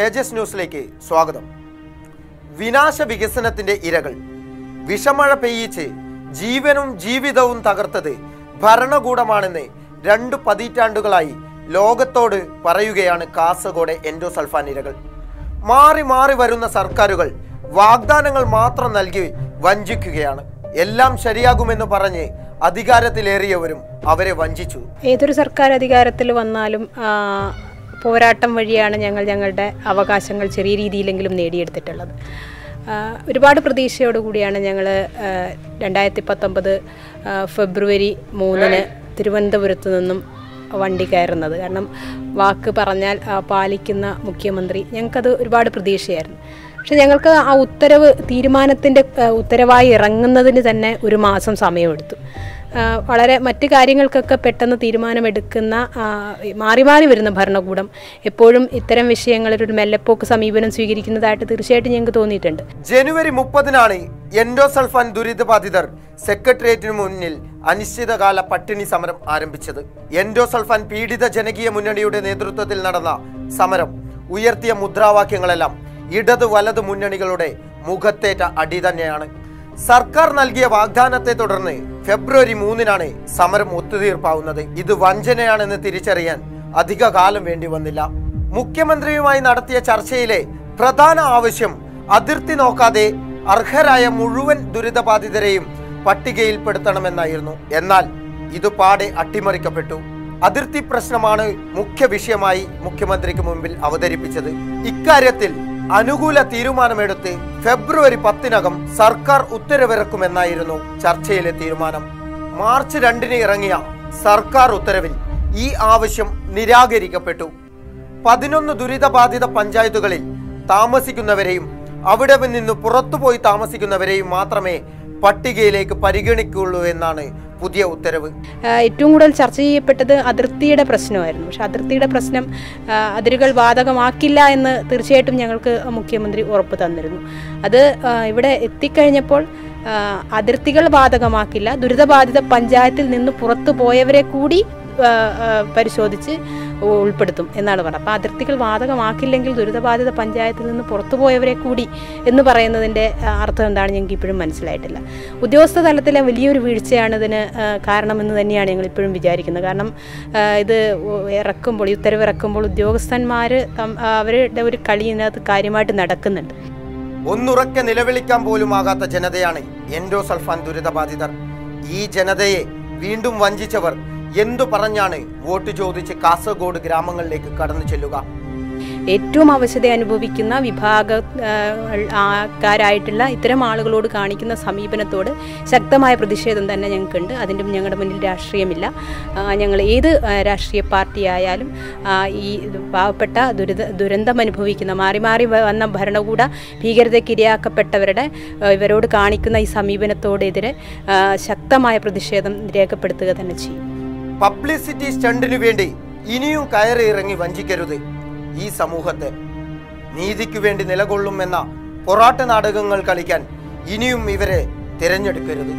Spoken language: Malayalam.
തേജസ് ന്യൂസിലേക്ക് സ്വാഗതം. വിനാശ വികസനത്തിന്റെ ഇരകൾ വിഷമഴ പെയ്യിച്ച് ജീവനും ജീവിതവും തകർത്തത് ഭരണകൂടമാണെന്ന് 2 പതിറ്റാണ്ടുകളായി ലോകത്തോട് പറയുകയാണ് കാസർഗോഡ് എൻഡോസൾഫാൻ ഇരകൾ. മാറി മാറി വരുന്ന സർക്കാരുകൾ വാഗ്ദാനങ്ങൾ മാത്രം നൽകി വഞ്ചിക്കുകയാണ്. എല്ലാം ശരിയാകുമെന്ന് പറഞ്ഞ് അധികാരത്തിലേറിയവരും അവരെ വഞ്ചിച്ചു. ഏതൊരു സർക്കാർ അധികാരത്തിൽ വന്നാലും പോരാട്ടം വഴിയാണ് ഞങ്ങളുടെ അവകാശങ്ങൾ ചെറിയ രീതിയിലെങ്കിലും നേടിയെടുത്തിട്ടുള്ളത്. ഒരുപാട് പ്രതീക്ഷയോടുകൂടിയാണ് ഞങ്ങൾ 2019 ഫെബ്രുവരി 3 തിരുവനന്തപുരത്ത് നിന്നും വണ്ടി കയറുന്നത്. കാരണം വാക്ക് പറഞ്ഞാൽ പാലിക്കുന്ന മുഖ്യമന്ത്രി, ഞങ്ങൾക്കത് ഒരുപാട് പ്രതീക്ഷയായിരുന്നു. പക്ഷെ ഞങ്ങൾക്ക് ആ തീരുമാനത്തിൻ്റെ ഉത്തരവായി ഇറങ്ങുന്നതിന് തന്നെ 1 മാസം സമയമെടുത്തു. വളരെ മറ്റു കാര്യങ്ങൾക്കൊക്കെ പെട്ടെന്ന് തീരുമാനമെടുക്കുന്ന മാറി മാറി വരുന്ന ഭരണകൂടം എപ്പോഴും ഇത്തരം വിഷയങ്ങളിൽ ഒരു മെല്ലെപ്പോക്ക് സമീപനം സ്വീകരിക്കുന്നതായിട്ട് തീർച്ചയായിട്ടും ഞങ്ങൾക്ക് തോന്നിയിട്ടുണ്ട്. ജനുവരി 30 എൻഡോസൾഫാൻ ദുരിതബാധിതർ സെക്രട്ടേറിയറ്റിന് മുന്നിൽ അനിശ്ചിതകാല പട്ടിണി സമരം ആരംഭിച്ചത്. എൻഡോസൾഫാൻ പീഡിത ജനകീയ മുന്നണിയുടെ നേതൃത്വത്തിൽ നടന്ന സമരം ഉയർത്തിയ മുദ്രാവാക്യങ്ങളെല്ലാം ഇടത് വലത് മുന്നണികളുടെ മുഖത്തേറ്റ അടി തന്നെയാണ്. സർക്കാർ നൽകിയ വാഗ്ദാനത്തെ തുടർന്ന് ഫെബ്രുവരി 3 സമരം ഒത്തുതീർപ്പാവുന്നത്. ഇത് വഞ്ചനയാണെന്ന് തിരിച്ചറിയാൻ അധിക കാലം വേണ്ടി വന്നില്ല. മുഖ്യമന്ത്രിയുമായി നടത്തിയ ചർച്ചയിലെ പ്രധാന ആവശ്യം അതിർത്തി നോക്കാതെ അർഹരായ മുഴുവൻ ദുരിതബാധിതരെയും പട്ടികയിൽപ്പെടുത്തണമെന്നായിരുന്നു. എന്നാൽ ഇത് പാടെ അട്ടിമറിക്കപ്പെട്ടു. അതിർത്തി പ്രശ്നമാണ് മുഖ്യ വിഷയമായി മുഖ്യമന്ത്രിക്ക് മുമ്പിൽ അവതരിപ്പിച്ചത്. ഇക്കാര്യത്തിൽ അനുകൂല തീരുമാനമെടുത്ത് ഫെബ്രുവരി 10 സർക്കാർ ഉത്തരവിറക്കുമെന്നായിരുന്നു ചർച്ചയിലെ തീരുമാനം. മാർച്ച് 2 ഇറങ്ങിയ സർക്കാർ ഉത്തരവിൽ ഈ ആവശ്യം നിരാകരിക്കപ്പെട്ടു. 11 ദുരിതബാധിത പഞ്ചായത്തുകളിൽ താമസിക്കുന്നവരെയും അവിടെ നിന്ന് പുറത്തുപോയി താമസിക്കുന്നവരെയും മാത്രമേ പട്ടികയിലേക്ക് പരിഗണിക്കുള്ളൂ എന്നാണ് പുതിയ ഉത്തരവ്. ഏറ്റവും കൂടുതൽ ചർച്ച ചെയ്യപ്പെട്ടത് അതിർത്തിയുടെ പ്രശ്നമായിരുന്നു. പക്ഷെ അതിർത്തിയുടെ പ്രശ്നം അതിരുകൾ ബാധകമാക്കില്ല എന്ന് തീർച്ചയായിട്ടും ഞങ്ങൾക്ക് മുഖ്യമന്ത്രി ഉറപ്പ് തന്നിരുന്നു. അത് ഇവിടെ എത്തിക്കഴിഞ്ഞപ്പോൾ അതിർത്തികൾ ബാധകമാക്കില്ല, ദുരിതബാധിത പഞ്ചായത്തിൽ നിന്ന് പുറത്തു പോയവരെ കൂടി പരിശോധിച്ച് ഉൾപ്പെടുത്തും എന്നാണ് പറഞ്ഞത്. അപ്പോൾ അതിർത്തികൾ ബാധകമാക്കില്ലെങ്കിൽ ദുരിതബാധിത പഞ്ചായത്തിൽ നിന്ന് പുറത്തുപോയവരെ കൂടി എന്ന് പറയുന്നതിൻ്റെ അർത്ഥം എന്താണ് ഞങ്ങൾക്ക് ഇപ്പോഴും മനസ്സിലായിട്ടില്ല. ഉദ്യോഗസ്ഥ തലത്തിലെ വലിയൊരു വീഴ്ചയാണ് ഇതിന് കാരണമെന്ന് തന്നെയാണ് ഞങ്ങൾ ഇപ്പോഴും വിചാരിക്കുന്നത്. കാരണം ഇത് ഇറക്കുമ്പോൾ, ഈ ഉത്തരവ് ഇറക്കുമ്പോൾ ഉദ്യോഗസ്ഥന്മാർ അവരുടെ ഒരു കളി ഇതിനകത്ത് കാര്യമായിട്ട് നടക്കുന്നുണ്ട്. ഒന്നുറക്കെ നിലവിളിക്കാൻ പോലും ആകാത്ത ജനതയാണ് എൻഡോസൾഫാൻ ദുരിതബാധിതർ. ഈ ജനതയെ വീണ്ടും വഞ്ചിച്ചവർ എന്തു പറഞ്ഞാണ് വോട്ട് ചോദിച്ച് കാസർഗോഡ് ഗ്രാമങ്ങളിലേക്ക് കടന്നു ചെല്ലുക? ഏറ്റവും അവശത അനുഭവിക്കുന്ന വിഭാഗക്കാരായിട്ടുള്ള ഇത്തരം ആളുകളോട് കാണിക്കുന്ന സമീപനത്തോട് ശക്തമായ പ്രതിഷേധം തന്നെ ഞങ്ങൾക്കുണ്ട്. അതിൻ്റെ ഞങ്ങളുടെ മുന്നിൽ രാഷ്ട്രീയമില്ല. ഞങ്ങൾ ഏത് രാഷ്ട്രീയ പാർട്ടിയായാലും ഈ പാവപ്പെട്ട ദുരന്തം അനുഭവിക്കുന്ന മാറി മാറി വന്ന ഭരണകൂട ഭീകരതയ്ക്ക് ഇരയാക്കപ്പെട്ടവരുടെ ഇവരോട് കാണിക്കുന്ന ഈ സമീപനത്തോടെതിരെ ശക്തമായ പ്രതിഷേധം രേഖപ്പെടുത്തുക തന്നെ ചെയ്യും. പബ്ലിസിറ്റി സ്റ്റണ്ടിനു വേണ്ടി ഇനിയും കയറി ഇറങ്ങി വഞ്ചിക്കരുത് ഈ സമൂഹത്തെ. നീതിക്കു വേണ്ടി നിലകൊള്ളുമെന്ന പൊറാട്ട് നാടകങ്ങൾ കളിക്കാൻ ഇനിയും ഇവരെ തിരഞ്ഞെടുക്കരുത്.